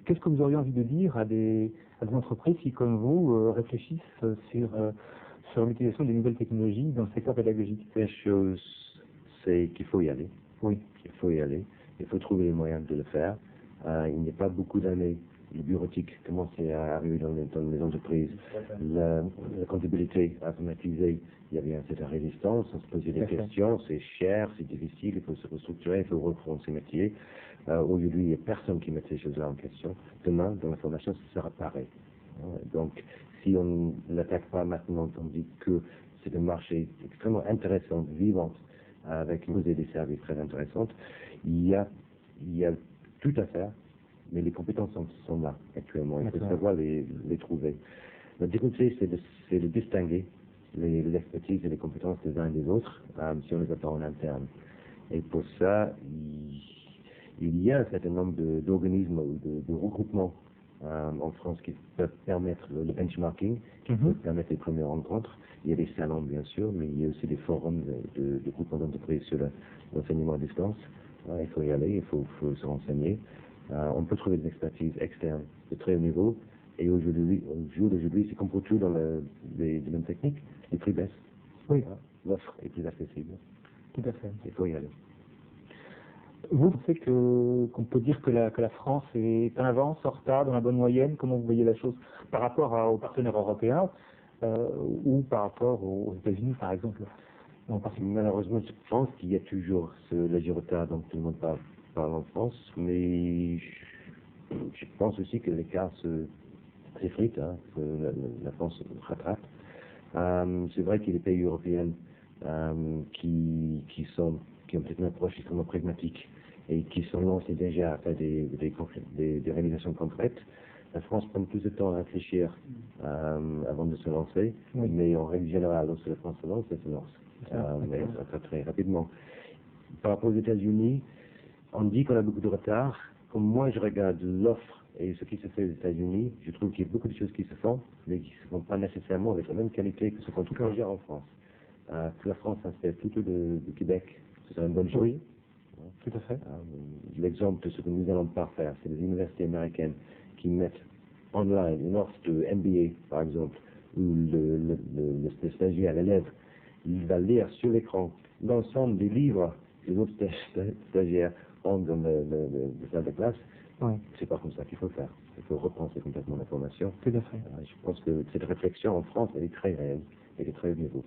Qu'est-ce que vous auriez envie de dire à des entreprises qui, comme vous, réfléchissent sur l'utilisation des nouvelles technologies dans le secteur pédagogique? La chose, c'est qu'il faut y aller. Oui. Il faut y aller. Il faut trouver les moyens de le faire. Il n'y a pas beaucoup d'années, le bureautique commençait à arriver dans les entreprises. La comptabilité automatisée, il y avait une certaine résistance, on se posait des questions, c'est cher, c'est difficile, il faut se restructurer, il faut reprendre ses métiers. Aujourd'hui, il n'y a personne qui met ces choses-là en question. Demain, dans la formation, ce sera pareil. Donc, si on ne l'attaque pas maintenant, tandis que c'est un marché extrêmement intéressant, vivant, avec des services très intéressants, il y a tout à faire, mais les compétences sont là actuellement. Il faut savoir les trouver. La difficulté, c'est de distinguer les expertises et les compétences des uns et des autres si on les attend en interne. Et pour ça, il y a un certain nombre d'organismes ou de regroupements en France qui peuvent permettre le benchmarking, qui peuvent permettre les premières rencontres. Il y a des salons, bien sûr, mais il y a aussi des forums de groupements d'entreprises sur l'enseignement à distance. Il faut y aller, il faut se renseigner. On peut trouver des expertises externes de très haut niveau. Et aujourd'hui, au jour d'aujourd'hui, c'est comme pour tout dans les domaines techniques, les prix baissent. Oui. L'offre est plus accessible. Tout à fait. Il faut y aller. Vous pensez qu'on peut dire que la France est en avance, en retard, dans la bonne moyenne? Comment vous voyez la chose par rapport aux partenaires européens ou par rapport aux États-Unis, par exemple? Malheureusement, je pense qu'il y a toujours ce léger retard dont tout le monde parle en France, mais je pense aussi que l'écart s'effrite, que la France rattrape. C'est vrai qu'il y a des pays européens qui ont peut-être une approche extrêmement pragmatique et qui sont lancés déjà à faire des réalisations concrètes. La France prend plus de temps à réfléchir avant de se lancer, mais en règle générale, lorsque la France se lance, elle se lance. Mais ça très rapidement. Par rapport aux États-Unis, on dit qu'on a beaucoup de retard. Comme moi, je regarde l'offre et ce qui se fait aux États-Unis, je trouve qu'il y a beaucoup de choses qui se font, mais qui ne se font pas nécessairement avec la même qualité que ce qu'on trouve déjà en France. Que la France s'inspire plutôt de Québec, ce serait une bonne chose. Oui, tout à fait. L'exemple de ce que nous allons pas faire, c'est les universités américaines qui mettent online une offre de MBA, par exemple, où le stagiaire, l'élève, il va lire sur l'écran l'ensemble des livres que les autres stagiaires ont dans le salle de classe. Oui. C'est pas comme ça qu'il faut faire. Il faut repenser complètement la formation. Tout à fait. Je pense que cette réflexion en France, elle est très réelle, elle est très au niveau.